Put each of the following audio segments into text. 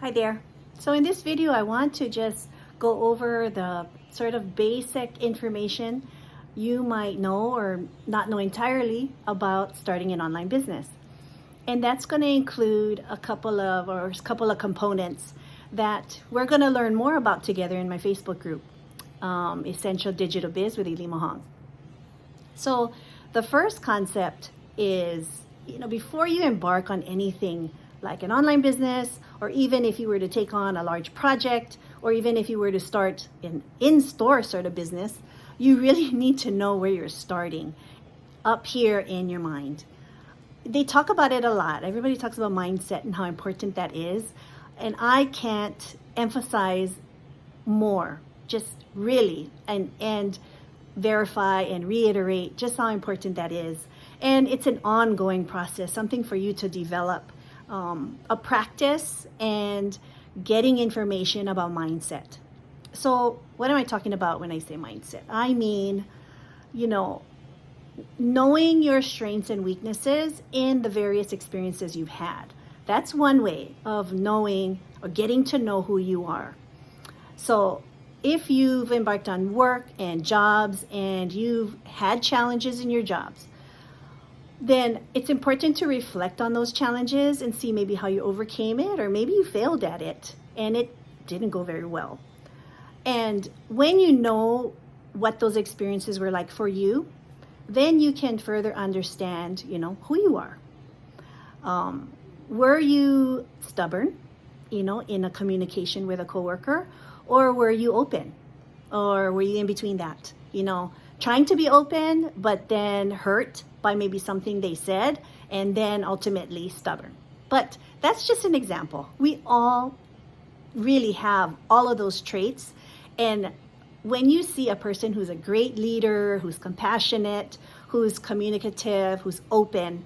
Hi there. So in this video, I want to just go over the sort of basic information you might know or not know entirely about starting an online business. And that's going to include a couple of components that we're going to learn more about together in my Facebook group, Essential Digital Biz with Eli Mahong. So the first concept is, before you embark on anything like an online business, or even if you were to take on a large project, or even if you were to start an in-store sort of business, you really need to know where you're starting up here in your mind. They talk about it a lot. Everybody talks about mindset and how important that is. And I can't emphasize more, just really, and verify and reiterate just how important that is. And it's an ongoing process, something for you to develop a practice and getting information about mindset. So what am I talking about when I say mindset? I mean, knowing your strengths and weaknesses in the various experiences you've had. That's one way of knowing or getting to know who you are. So if you've embarked on work and jobs and you've had challenges in your jobs, then it's important to reflect on those challenges and see maybe how you overcame it, or maybe you failed at it and it didn't go very well. And when you know what those experiences were like for you, then you can further understand, who you are. Were you stubborn, in a communication with a coworker, or were you open? Or were you in between that? Trying to be open, but then hurt by maybe something they said, and then ultimately stubborn. But that's just an example. We all really have all of those traits. And when you see a person who's a great leader, who's compassionate, who's communicative, who's open,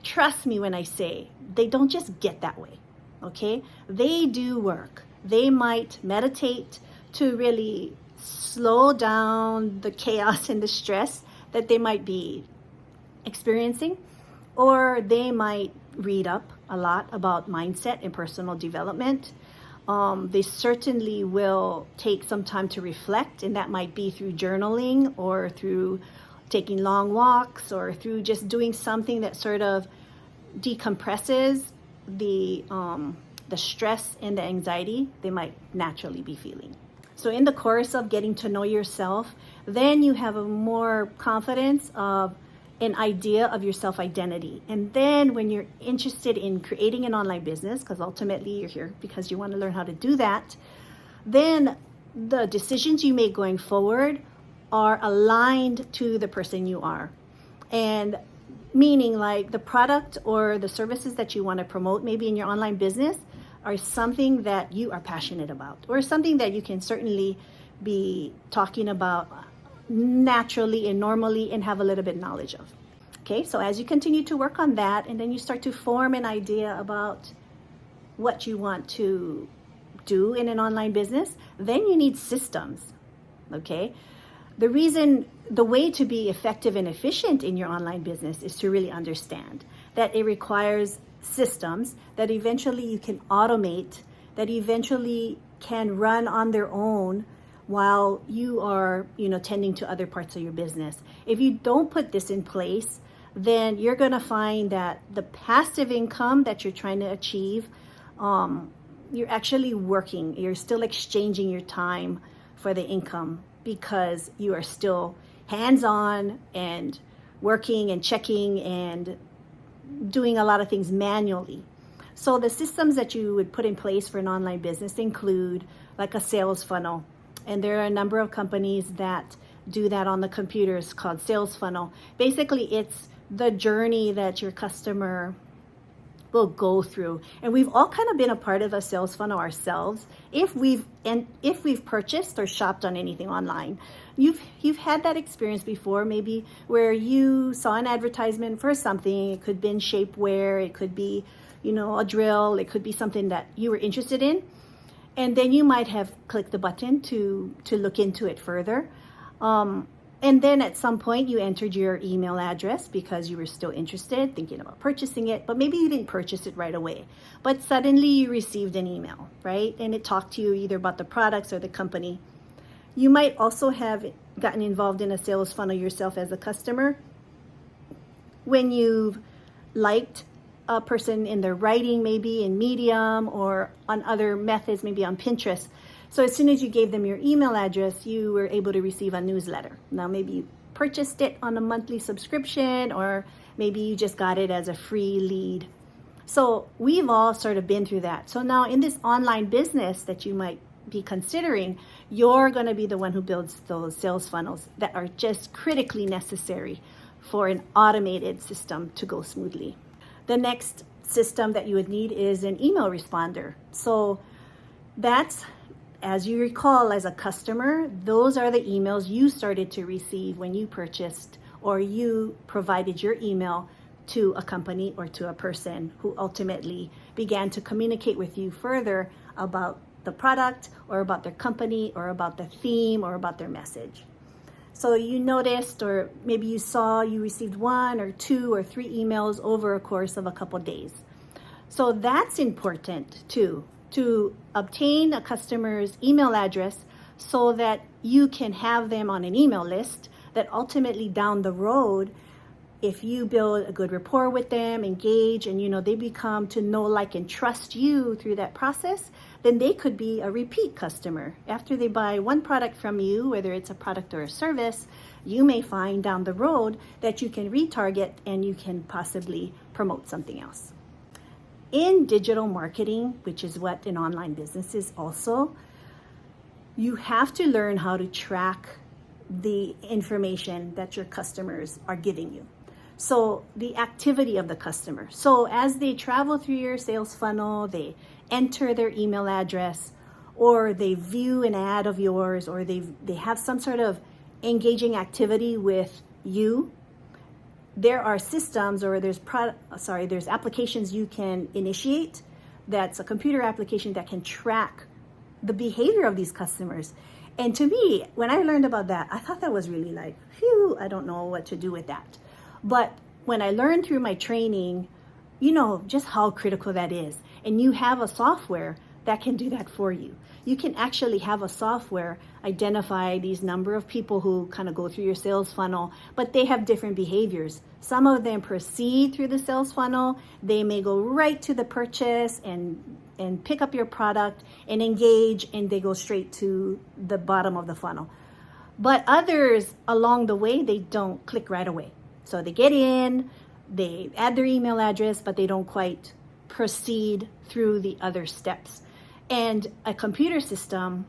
trust me when I say they don't just get that way, okay? They do work. They might meditate to really slow down the chaos and the stress that they might be experiencing, or they might read up a lot about mindset and personal development. They certainly will take some time to reflect, and that might be through journaling or through taking long walks or through just doing something that sort of decompresses the stress and the anxiety they might naturally be feeling. So in the course of getting to know yourself, then you have a more confidence of an idea of your self-identity. And then when you're interested in creating an online business, because ultimately you're here because you want to learn how to do that, then the decisions you make going forward are aligned to the person you are. And meaning like the product or the services that you want to promote maybe in your online business are something that you are passionate about, or something that you can certainly be talking about naturally and normally and have a little bit knowledge of. Okay, so as you continue to work on that, and then you start to form an idea about what you want to do in an online business, then you need systems. Okay, the way to be effective and efficient in your online business is to really understand that it requires systems that eventually you can automate, that eventually can run on their own while you are, tending to other parts of your business. If you don't put this in place, then you're going to find that the passive income that you're trying to achieve, you're actually working, you're still exchanging your time for the income because you are still hands-on and working and checking and doing a lot of things manually. So the systems that you would put in place for an online business include like a sales funnel. And there are a number of companies that do that on the computers called sales funnel. Basically, it's the journey that your customer will go through. And we've all kind of been a part of a sales funnel ourselves. If we've purchased or shopped on anything online, you've had that experience before, maybe where you saw an advertisement for something. It could be in shapewear, it could be, a drill, it could be something that you were interested in. And then you might have clicked the button to look into it further. And then at some point you entered your email address because you were still interested, thinking about purchasing it, but maybe you didn't purchase it right away. But suddenly you received an email, right? And it talked to you either about the products or the company. You might also have gotten involved in a sales funnel yourself as a customer when you've liked a person in their writing, maybe in Medium or on other methods, maybe on Pinterest. So as soon as you gave them your email address, you were able to receive a newsletter. Now, maybe you purchased it on a monthly subscription, or maybe you just got it as a free lead. So we've all sort of been through that. So now in this online business that you might be considering, you're going to be the one who builds those sales funnels that are just critically necessary for an automated system to go smoothly. The next system that you would need is an email responder. So that's, as you recall, as a customer, those are the emails you started to receive when you purchased or you provided your email to a company or to a person who ultimately began to communicate with you further about the product or about their company or about the theme or about their message. So you noticed, or maybe you saw, you received 1 or 2 or 3 emails over a course of a couple days. So that's important too, to obtain a customer's email address so that you can have them on an email list that ultimately down the road, if you build a good rapport with them, engage, and they become to know, like, and trust you through that process, then they could be a repeat customer. After they buy one product from you, whether it's a product or a service, you may find down the road that you can retarget and you can possibly promote something else. In digital marketing, which is what an online business is also, you have to learn how to track the information that your customers are giving you. So the activity of the customer. So as they travel through your sales funnel, they enter their email address, or they view an ad of yours, or they have some sort of engaging activity with you, there are systems, or there's applications you can initiate. That's a computer application that can track the behavior of these customers. And to me, when I learned about that, I thought that was really like, phew, I don't know what to do with that. But when I learned through my training, just how critical that is. And you have a software that can do that for you. You can actually have a software identify these number of people who kind of go through your sales funnel, but they have different behaviors. Some of them proceed through the sales funnel. They may go right to the purchase and pick up your product and engage, and they go straight to the bottom of the funnel. But others along the way, they don't click right away. So they get in, they add their email address, but they don't quite proceed through the other steps. And a computer system,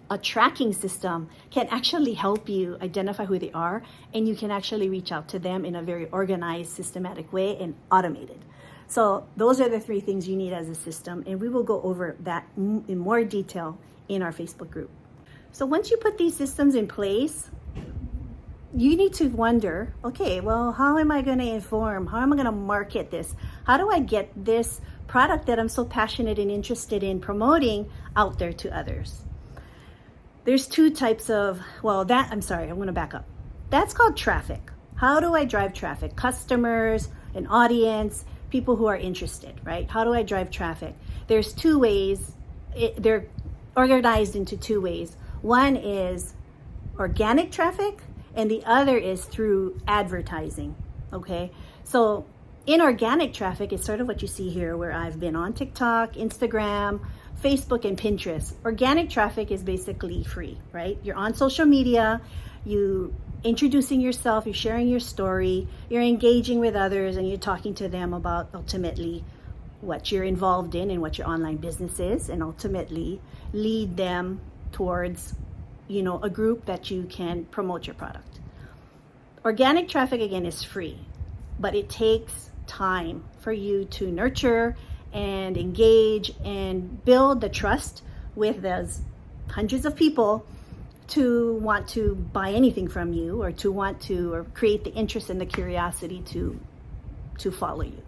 a tracking system, can actually help you identify who they are, and you can actually reach out to them in a very organized, systematic way and automated. So those are the 3 things you need as a system, and we will go over that in more detail in our Facebook group. So once you put these systems in place, you need to wonder, okay, well, how am I going to inform? How am I going to market this? How do I get this product that I'm so passionate and interested in promoting out there to others? There's 2 types of, I'm going to back up. That's called traffic. How do I drive traffic? Customers, an audience, people who are interested, right? How do I drive traffic? There's 2 ways. They're organized into 2 ways. One is organic traffic, and the other is through advertising, okay? So in organic traffic, it's sort of what you see here, where I've been on TikTok, Instagram, Facebook, and Pinterest. Organic traffic is basically free, right? You're on social media, you introducing yourself, you're sharing your story, you're engaging with others, and you're talking to them about ultimately what you're involved in and what your online business is, and ultimately lead them towards a group that you can promote your product. Organic traffic, again, is free, but it takes time for you to nurture and engage and build the trust with those hundreds of people to want to buy anything from you, or to want to, or create the interest and the curiosity to follow you.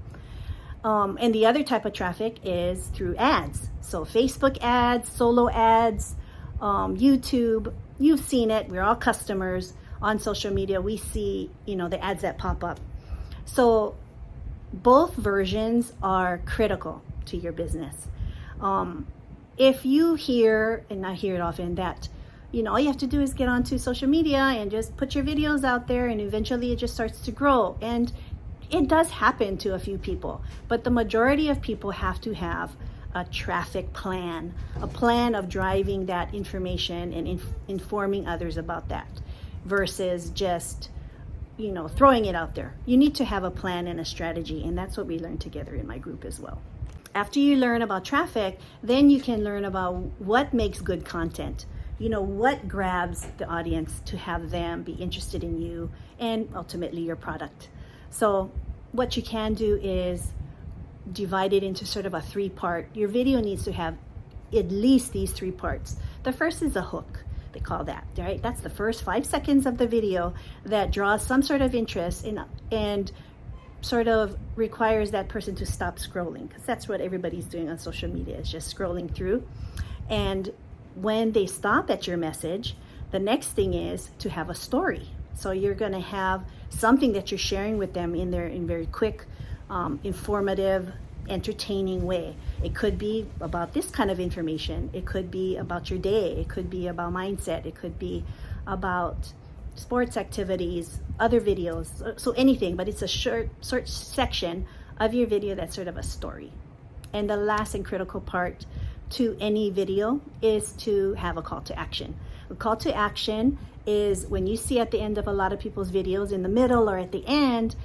And the other type of traffic is through ads. So Facebook ads, solo ads, YouTube, you've seen it, we're all customers. on social media, we see, the ads that pop up. So both versions are critical to your business. If you hear, and I hear it often, that all you have to do is get onto social media and just put your videos out there, and eventually it just starts to grow. And it does happen to a few people, but the majority of people have to have a traffic plan, a plan of driving that information and informing others about that, versus just throwing it out there. You need to have a plan and a strategy, and that's what we learned together in my group as well. After you learn about traffic, then you can learn about what makes good content. What grabs the audience to have them be interested in you and ultimately your product. So what you can do is divide it into sort of a 3-part. Your video needs to have at least these 3 parts. The first is a hook, they call that, right? That's the first 5 seconds of the video that draws some sort of interest and sort of requires that person to stop scrolling, because that's what everybody's doing on social media, is just scrolling through. And when they stop at your message, the next thing is to have a story. So you're going to have something that you're sharing with them in very quick, informative, entertaining way. It could be about this kind of information. It could be about your day. It could be about mindset. It could be about sports activities, other videos, so anything, but it's a short section of your video that's sort of a story. And the last and critical part to any video is to have a call to action. A call to action is when you see at the end of a lot of people's videos, in the middle or at the end,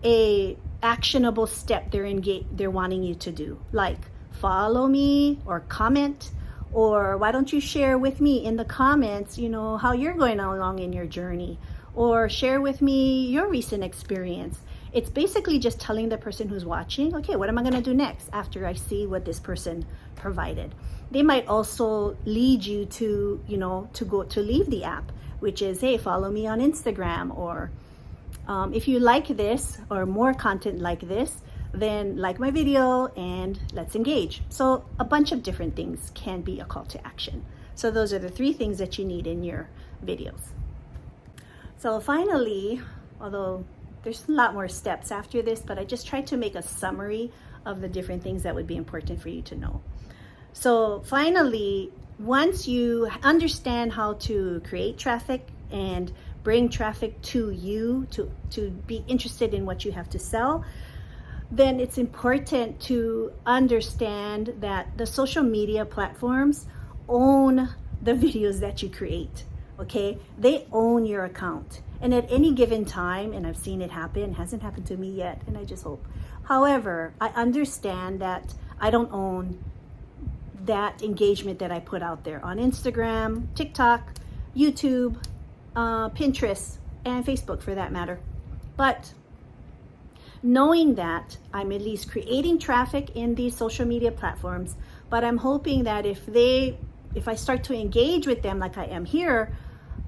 a actionable step they're wanting you to do, like follow me or comment, or why don't you share with me in the comments, how you're going along in your journey, or share with me your recent experience. It's basically just telling the person who's watching, okay, what am I going to do next after I see what this person provided? They might also lead you to, to leave the app, which is, hey, follow me on Instagram, or if you like this or more content like this, then like my video and let's engage. So a bunch of different things can be a call to action. So those are the 3 things that you need in your videos. So finally, although there's a lot more steps after this, but I just tried to make a summary of the different things that would be important for you to know. So finally, once you understand how to create traffic and bring traffic to you to be interested in what you have to sell, then it's important to understand that the social media platforms own the videos that you create, okay? They own your account. And at any given time, and I've seen it happen, it hasn't happened to me yet, and I just hope. However, I understand that I don't own that engagement that I put out there on Instagram, TikTok, YouTube, Pinterest, and Facebook for that matter. But knowing that I'm at least creating traffic in these social media platforms, but I'm hoping that if I start to engage with them like I am here,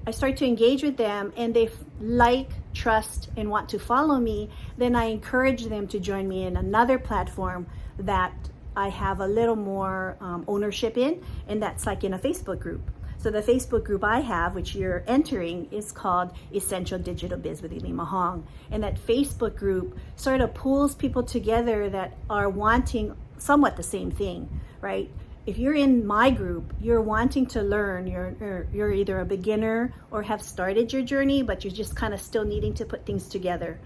I start to engage with them and they like, trust, and want to follow me, then I encourage them to join me in another platform that I have a little more ownership in, and that's like in a Facebook group. So the Facebook group I have, which you're entering, is called Essential Digital Biz with Elima Hong. And that Facebook group sort of pulls people together that are wanting somewhat the same thing, right? If you're in my group, you're wanting to learn, you're either a beginner or have started your journey, but you're just kind of still needing to put things together.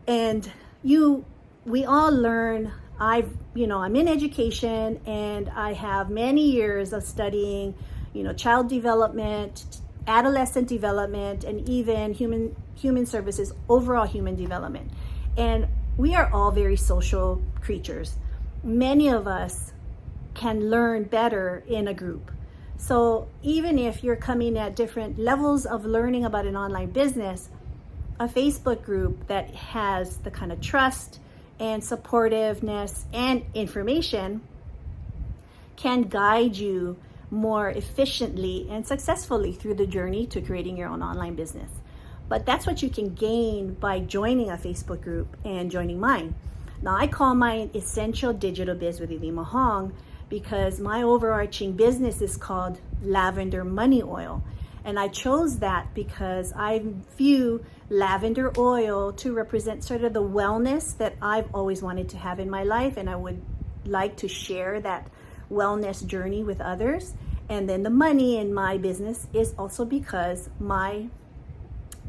And we all learn. I'm in education, and I have many years of studying child development, adolescent development, and even human services, overall human development. And we are all very social creatures. Many of us can learn better in a group. So even if you're coming at different levels of learning about an online business, a Facebook group that has the kind of trust and supportiveness and information can guide you more efficiently and successfully through the journey to creating your own online business. But that's what you can gain by joining a Facebook group and joining mine. Now, I call mine Essential Digital Biz with Elima Hong because my overarching business is called Lavender Money Oil. And I chose that because I view lavender oil to represent sort of the wellness that I've always wanted to have in my life, and I would like to share that wellness journey with others. And then the money in my business is also because my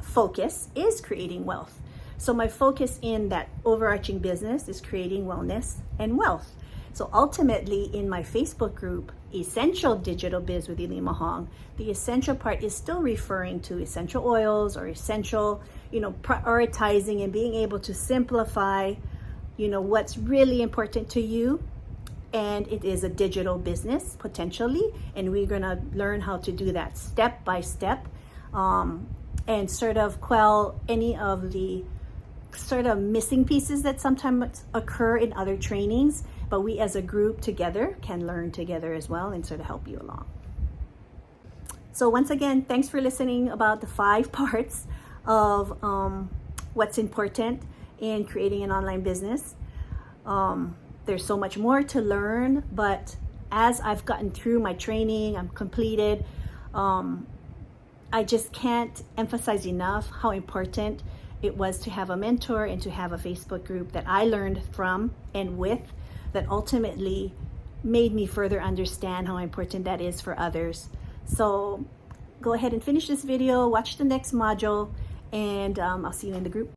focus is creating wealth. So my focus in that overarching business is creating wellness and wealth. So ultimately, in my Facebook group, Essential Digital Biz with Elima Hong, the essential part is still referring to essential oils or essential, prioritizing and being able to simplify, what's really important to you. And it is a digital business potentially, and we're gonna learn how to do that step by step, and sort of quell any of the sort of missing pieces that sometimes occur in other trainings, but we as a group together can learn together as well and sort of help you along. So once again, thanks for listening about the 5 parts of what's important in creating an online business. There's so much more to learn, but as I've gotten through my training, I'm completed, I just can't emphasize enough how important it was to have a mentor and to have a Facebook group that I learned from and with, that ultimately made me further understand how important that is for others. So go ahead and finish this video, watch the next module, and I'll see you in the group.